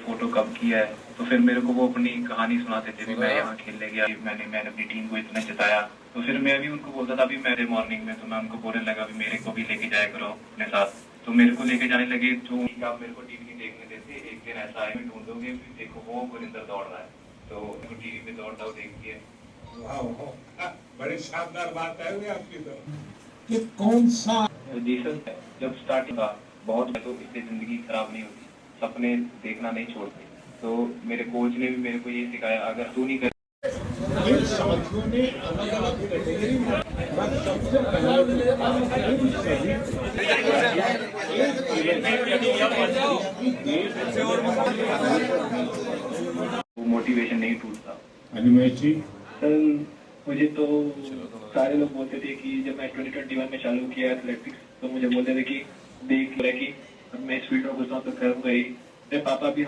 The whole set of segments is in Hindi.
फोटो कब किया है। तो फिर मेरे को वो अपनी कहानी सुनाते थे, मैं यहाँ खेलने गया, मैंने अपनी टीम को इतना जिताया। तो फिर मैं भी उनको बोलता था अभी मेरे मॉर्निंग में, तो मैं उनको बोलने लगा अभी मेरे को भी लेके जाया करो अपने साथ। तो मेरे को लेके जाने लगे, जो आप मेरे को टीवी नहीं देखने देते, एक दिन ऐसा है ढूंढोगे देखो वो गुरिंदर दौड़ रहा है, तो टीवी पे दौड़ता हुआ देखती है। बड़ी शानदार बात है आपकी तरफ कि कौन सा जी सर, जब स्टार्टिंग का बहुत तो इससे जिंदगी खराब नहीं होती, सपने देखना नहीं छोड़ते। तो मेरे कोच ने भी मेरे को ये सिखाया, अगर तू नहीं कर इन साथियों ने अलग अलग कैटेगरी में सबसे वो मोटिवेशन नहीं टूटता। अनिमेश सर मुझे तो सारे लोग बोलते थे कि जब मैं 2021 में चालू किया एथलेटिक्स, तो मुझे बोलते थे कि देख रहे कि अब मैं इस फील्ड में घुसा तो करूँगा ही। मेरे पापा भी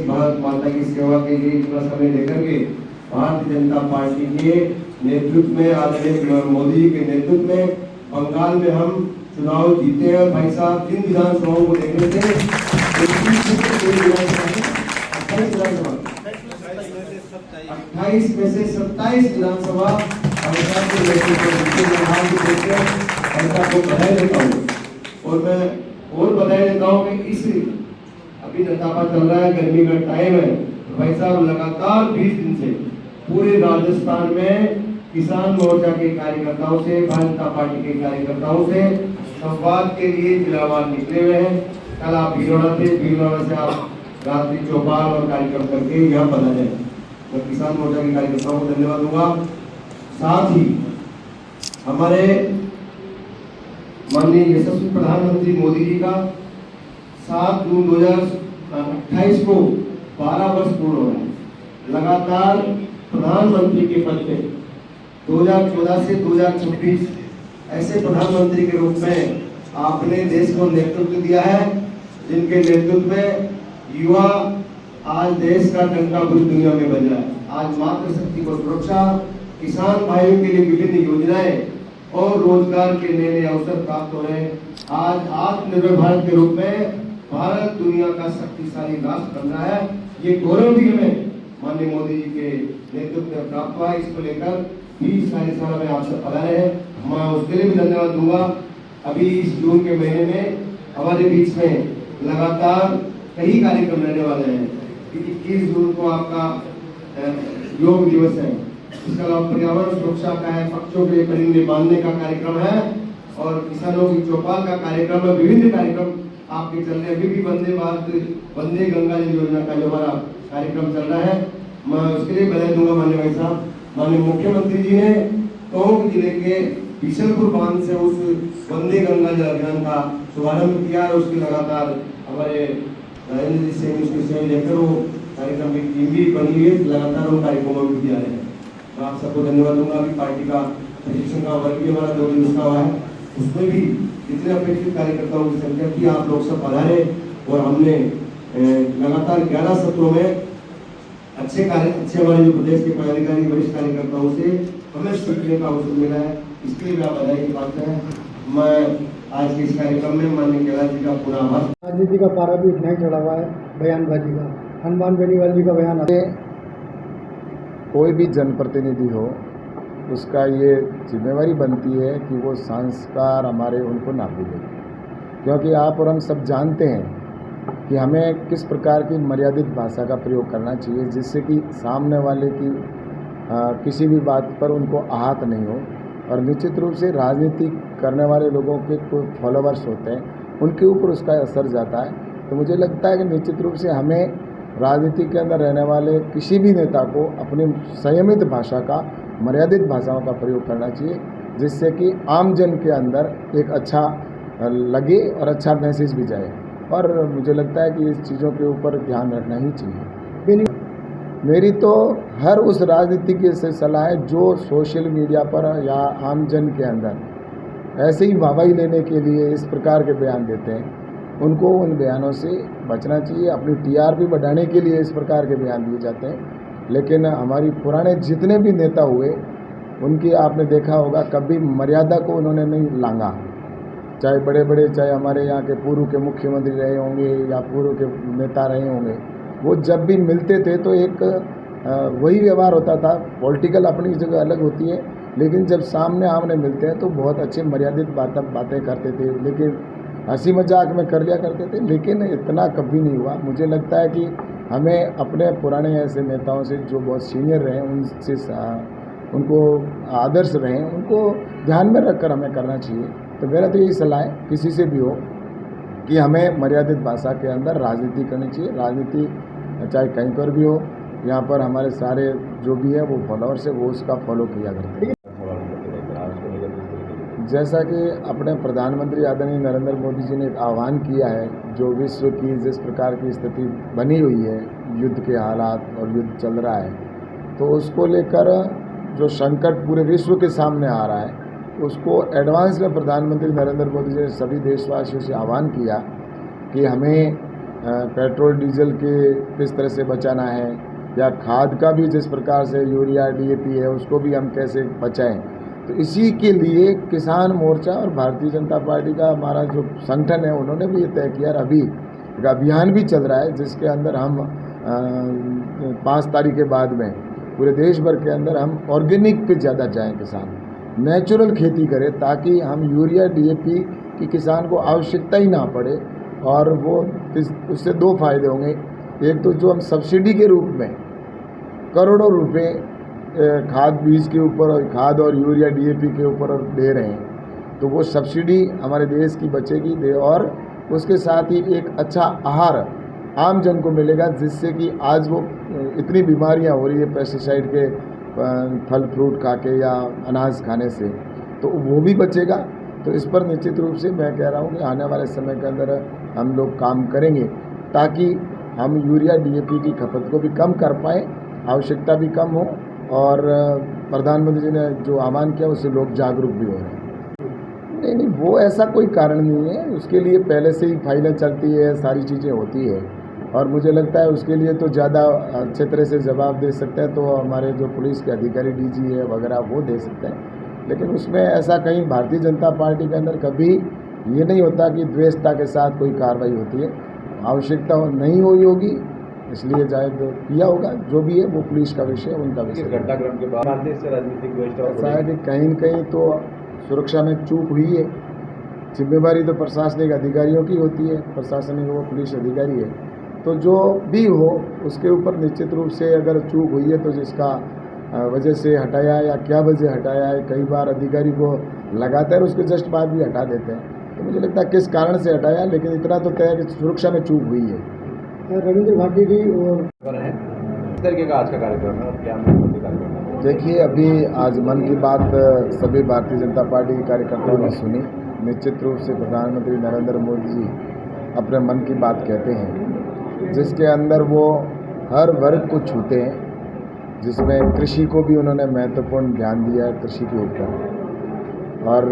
भारत माता की सेवा के लिए इतना समय लेकर के भारतीय जनता पार्टी के नेतृत्व में, आदरणीय मोदी जी के नेतृत्व में बंगाल में हम चुनाव जीते हैं। भाई साहब 3 विधानसभाओं को देखने थे, 28 में से 27 विधानसभा को बधाई देता हूँ। और मैं और बधाई देता हूँ कि इस अभी नतापा चल रहा है, गर्मी का टाइम है, तो भाई साहब लगातार 20 दिन से पूरे राजस्थान में किसान मोर्चा के कार्यकर्ताओं से, भारतीय जनता पार्टी के कार्यकर्ताओं से संवाद के लिए जिलावार निकले हुए हैं। कल आप भीलवाड़ा थे, भीलवाड़ा से आप रात्रि चौपाल और कार्यक्रम करके यहाँ पधारे। मैं किसान मोर्चा के कार्यकर्ताओं को धन्यवाद दूंगा। साथ ही हमारे माननीय यशस्वी प्रधानमंत्री मोदी जी का 7 जून 2028 को 12 वर्ष पूर्ण हो रहा है। लगातार प्रधानमंत्री के पद पे 2014 से 2026 ऐसे प्रधानमंत्री के रूप में आपने देश को नेतृत्व दिया है, जिनके नेतृत्व में युवा आज देश का टंका पूरी दुनिया में बन रहा है। आज मातृशक्ति को सुरक्षा, किसान भाइयों के लिए विभिन्न योजनाएं और रोजगार के नए नए अवसर प्राप्त हो रहे हैं। आज आत्मनिर्भर भारत के रूप में भारत दुनिया का शक्तिशाली राष्ट्र बन रहा है। ये गौरव भी हमें माननीय मोदी जी के नेतृत्व में प्राप्त हुआ। इसको लेकर 20 साल में आपसे पधारे हैं, मैं उसके लिए भी धन्यवाद दूंगा। अभी इस जून के महीने में हमारे बीच में लगातार कई कार्यक्रम रहने वाले हैं। 21 जून को आपका योग दिवस है, इसके अलावा पर्यावरण सुरक्षा का है, पक्षियों के लिए परिंदे बांधने का कार्यक्रम है, और किसानों की चौपाल का कार्यक्रम है। विभिन्न कार्यक्रम आपके चल रहे हैं। अभी भी वंदे भारत, वंदे गंगा जल योजना का जो हमारा कार्यक्रम चल रहा है, मैं उसके लिए बधाई दूंगा माननीय भाई साहब। माननीय मुख्यमंत्री जी ने टोंक जिले के बिशनपुर बांध से उस वंदे गंगा जल अभियान का शुभारंभ किया, और उसकी लगातार हमारे नरेंद्र जी से उसकी सेवा लेकर वो कार्यक्रम की टीम भी बनी हुई है, लगातार उन कार्यक्रमों में दिया है। मैं आप सबको धन्यवाद दूंगा। अभी पार्टी का प्रशिक्षण का वर्ग भी हमारा 2 दिन का हुआ है, उसमें भी जितने अपेक्षित कार्यकर्ताओं की संख्या थी, आप लोग सब पधारे, और हमने लगातार 11 सत्रों में अच्छे हमारे जो प्रदेश के पदाधिकारी वरिष्ठ कार्यकर्ताओं से हमें सीखने का अवसर मिला है। इसके लिए आप बधाई की बात है। मैं आज के इस कार्यक्रम में माननीय कैलाश जी का पूरा आभार। राजनीति का पारा भी उतना ही चढ़ा हुआ है, बयानबाजी का। हनुमान बेनीवाल जी का बयान आते, कोई भी जनप्रतिनिधि हो उसका ये जिम्मेवारी बनती है कि वो संस्कार हमारे उनको ना भूले, क्योंकि आप और हम सब जानते हैं कि हमें किस प्रकार की मर्यादित भाषा का प्रयोग करना चाहिए, जिससे कि सामने वाले की किसी भी बात पर उनको आहत नहीं हो। और निश्चित रूप से राजनीति करने वाले लोगों के कोई फॉलोवर्स होते हैं, उनके ऊपर उसका असर जाता है। तो मुझे लगता है कि निश्चित रूप से हमें राजनीति के अंदर रहने वाले किसी भी नेता को अपनी संयमित भाषा का, मर्यादित भाषाओं का प्रयोग करना चाहिए, जिससे कि आम जन के अंदर एक अच्छा लगे और अच्छा मैसेज भी जाए। और मुझे लगता है कि इस चीज़ों के ऊपर ध्यान रखना ही चाहिए। मेरी तो हर उस राजनीतिज्ञ से सलाह है जो सोशल मीडिया पर या आम जन के अंदर ऐसे ही वाहवाही लेने के लिए इस प्रकार के बयान देते हैं, उनको उन बयानों से बचना चाहिए। अपनी टीआरपी बढ़ाने के लिए इस प्रकार के बयान दिए जाते हैं, लेकिन हमारी पुराने जितने भी नेता हुए उनकी आपने देखा होगा कभी मर्यादा को उन्होंने नहीं लांघा। चाहे बड़े बड़े, चाहे हमारे यहाँ के पूर्व के मुख्यमंत्री रहे होंगे या पूर्व के नेता रहे होंगे, वो जब भी मिलते थे तो एक वही व्यवहार होता था। पॉलिटिकल अपनी जगह अलग होती है, लेकिन जब सामने आमने मिलते हैं तो बहुत अच्छे मर्यादित बातें करते थे, लेकिन हंसी मजाक में कर लिया करते थे, लेकिन इतना कभी नहीं हुआ। मुझे लगता है कि हमें अपने पुराने ऐसे नेताओं से जो बहुत सीनियर रहे उनसे उनको आदर्श रहे उनको ध्यान में रखकर हमें करना चाहिए। तो मेरा तो यही सलाह है किसी से भी हो कि हमें मर्यादित भाषा के अंदर राजनीति करनी चाहिए। राजनीति चाहे कहीं पर भी हो, यहाँ पर हमारे सारे जो भी है वो फॉलोअर्स है वो उसका फॉलो किया करते हैं। जैसा कि अपने प्रधानमंत्री आदरणीय नरेंद्र मोदी जी ने एक आह्वान किया है, जो विश्व की जिस प्रकार की स्थिति बनी हुई है, युद्ध के हालात और युद्ध चल रहा है, तो उसको लेकर जो संकट पूरे विश्व के सामने आ रहा है उसको एडवांस में प्रधानमंत्री नरेंद्र मोदी जी ने सभी देशवासियों से आह्वान किया कि हमें पेट्रोल डीजल के किस तरह से बचाना है, या खाद का भी जिस प्रकार से यूरिया DAP है उसको भी हम कैसे बचाएं। तो इसी के लिए किसान मोर्चा और भारतीय जनता पार्टी का हमारा जो संगठन है उन्होंने भी ये तय किया। अभी एक अभियान भी चल रहा है जिसके अंदर हम 5 तारीख के बाद में पूरे देश भर के अंदर हम ऑर्गेनिक पे ज़्यादा जाएं, किसान नेचुरल खेती करें, ताकि हम यूरिया DAP की किसान को आवश्यकता ही ना पड़े। और वो उससे 2 फायदे होंगे। एक तो जो हम सब्सिडी के रूप में करोड़ों रुपए खाद बीज के ऊपर और खाद और यूरिया DAP के ऊपर दे रहे हैं, तो वो सब्सिडी हमारे देश की बचेगी और उसके साथ ही एक अच्छा आहार आम जन को मिलेगा, जिससे कि आज वो इतनी बीमारियां हो रही है पेस्टिसाइड के फल फ्रूट खा के या अनाज खाने से, तो वो भी बचेगा। तो इस पर निश्चित रूप से मैं कह रहा हूँ कि आने वाले समय के अंदर हम लोग काम करेंगे ताकि हम यूरिया DAP की खपत को भी कम कर पाएँ, आवश्यकता भी कम हो, और प्रधानमंत्री जी ने जो आह्वान किया उससे लोग जागरूक भी हो रहे हैं। नहीं, वो ऐसा कोई कारण नहीं है। उसके लिए पहले से ही फाइलें चलती है, सारी चीज़ें होती है, और मुझे लगता है उसके लिए तो ज़्यादा अच्छे तरह से जवाब दे सकते हैं तो हमारे जो पुलिस के अधिकारी DG है वगैरह वो दे सकते हैं। लेकिन उसमें ऐसा कहीं भारतीय जनता पार्टी के अंदर कभी ये नहीं होता कि द्वेषता के साथ कोई कार्रवाई होती है। आवश्यकता नहीं हुई होगी इसलिए शायद किया होगा, जो भी है वो पुलिस का विषय, उनका विषय। घटनाक्रम के बाद से राजनीतिक द्वेषता ऐसा है कि कहीं न कहीं तो सुरक्षा में चूक हुई है। जिम्मेवारी तो प्रशासनिक अधिकारियों की होती है, प्रशासनिक वो पुलिस अधिकारी है, तो जो भी हो उसके ऊपर निश्चित रूप से अगर चूक हुई है तो जिसका वजह से हटाया या क्या वजह हटाया है, कई बार अधिकारी को लगातार उसके जस्ट बाद भी हटा देते हैं। तो मुझे लगता है किस कारण से हटाया, लेकिन इतना तो तय है कि सुरक्षा में चूक हुई है। रविंद्र भाटी जी और इस तरीके का आज का कार्यक्रम है और क्या कार्यक्रम है? देखिए, अभी आज मन की बात सभी भारतीय जनता पार्टी के कार्यकर्ताओं ने सुनी। निश्चित रूप से प्रधानमंत्री नरेंद्र मोदी जी अपने मन की बात कहते हैं, जिसके अंदर वो हर वर्ग को छूते हैं, जिसमें कृषि को भी उन्होंने महत्वपूर्ण ध्यान दिया है, कृषि के ऊपर, और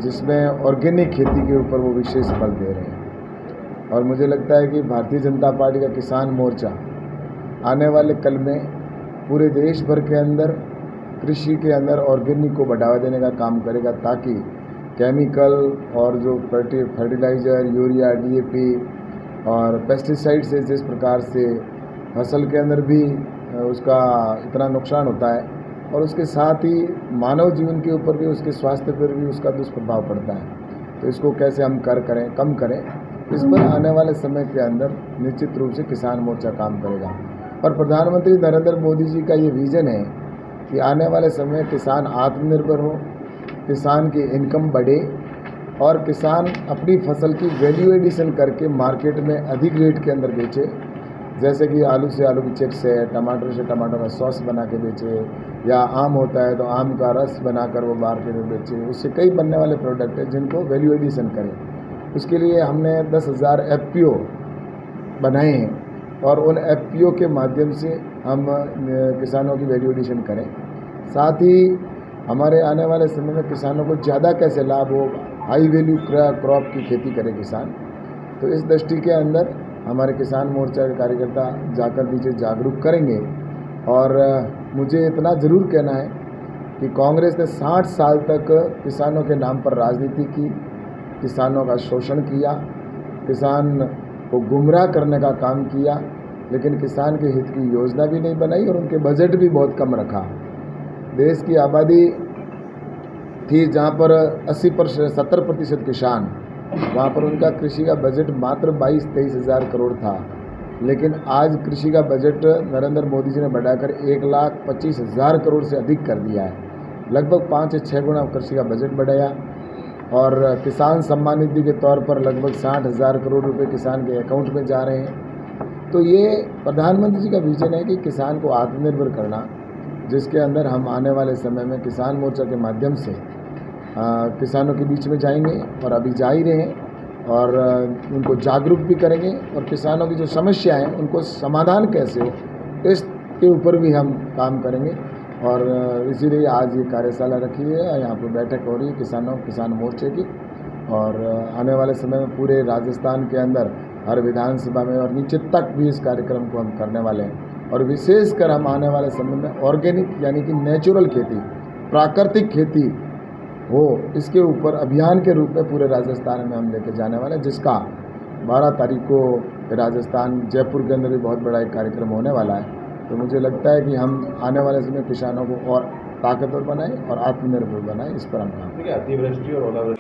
जिसमें ऑर्गेनिक खेती के ऊपर वो विशेष बल दे रहे हैं। और मुझे लगता है कि भारतीय जनता पार्टी का किसान मोर्चा आने वाले कल में पूरे देश भर के अंदर कृषि के अंदर ऑर्गेनिक को बढ़ावा देने का काम करेगा, ताकि केमिकल और जो फर्टिलाइज़र, यूरिया, DAP और पेस्टिसाइड से जिस प्रकार से फसल के अंदर भी उसका इतना नुकसान होता है, और उसके साथ ही मानव जीवन के ऊपर भी, उसके स्वास्थ्य पर भी उसका दुष्प्रभाव पड़ता है। तो इसको कैसे हम कम करें, इस पर आने वाले समय के अंदर निश्चित रूप से किसान मोर्चा काम करेगा। और प्रधानमंत्री नरेंद्र मोदी जी का ये विज़न है कि आने वाले समय किसान आत्मनिर्भर हो, किसान की इनकम बढ़े और किसान अपनी फसल की वैल्यू एडिशन करके मार्केट में अधिक रेट के अंदर बेचे। जैसे कि आलू से आलू की चिप्स है, टमाटर से टमाटर का सॉस बना के बेचे, या आम होता है तो आम का रस बनाकर वो मार्केट में बेचे। उससे कई बनने वाले प्रोडक्ट हैं जिनको वैल्यू एडिशन करें। उसके लिए हमने 10,000 FPO बनाए हैं, और उन FPO के माध्यम से हम किसानों की वैल्यू एडिशन करें। साथ ही हमारे आने वाले समय में किसानों को ज़्यादा कैसे लाभ हो, हाई वैल्यू क्रॉप की खेती करे किसान। तो इस दृष्टि के अंदर हमारे किसान मोर्चा के कार्यकर्ता जाकर नीचे जागरूक करेंगे और मुझे इतना ज़रूर कहना है कि कांग्रेस ने 60 साल तक किसानों के नाम पर राजनीति की, किसानों का शोषण किया, किसान को गुमराह करने का काम किया, लेकिन किसान के हित की योजना भी नहीं बनाई और उनके बजट भी बहुत कम रखा। देश की आबादी थी जहाँ पर 70% किसान, वहाँ पर उनका कृषि का बजट मात्र 22-23 हज़ार करोड़ था। लेकिन आज कृषि का बजट नरेंद्र मोदी जी ने बढ़ाकर 1,25,000 करोड़ से अधिक कर दिया है। लगभग 5 से 6 गुना कृषि का बजट बढ़ाया और किसान सम्मान निधि के तौर पर लगभग 60,000 करोड़ रुपए किसान के अकाउंट में जा रहे हैं। तो ये प्रधानमंत्री जी का विजन है कि किसान को आत्मनिर्भर करना, जिसके अंदर हम आने वाले समय में किसान मोर्चा के माध्यम से किसानों के बीच में जाएंगे और अभी जा ही रहे हैं और उनको जागरूक भी करेंगे और किसानों की जो समस्या है उनको समाधान कैसे हो इसके ऊपर भी हम काम करेंगे। और इसीलिए आज ये कार्यशाला रखी है, यहाँ पर बैठक हो रही है किसान मोर्चे की। और आने वाले समय में पूरे राजस्थान के अंदर हर विधानसभा में और नीचे तक भी इस कार्यक्रम को हम करने वाले हैं। और विशेषकर हम आने वाले समय में ऑर्गेनिक यानी कि नेचुरल खेती, प्राकृतिक खेती हो, इसके ऊपर अभियान के रूप में पूरे राजस्थान में हम लेके जाने वाले हैं, जिसका 12 तारीख को राजस्थान जयपुर के अंदर भी बहुत बड़ा एक कार्यक्रम होने वाला है। तो मुझे लगता है कि हम आने वाले समय किसानों को और ताकतवर बनाएं और आत्मनिर्भर बनाएं, इस पर हम काम करें। अतिवृष्टि और ओलावृष्टि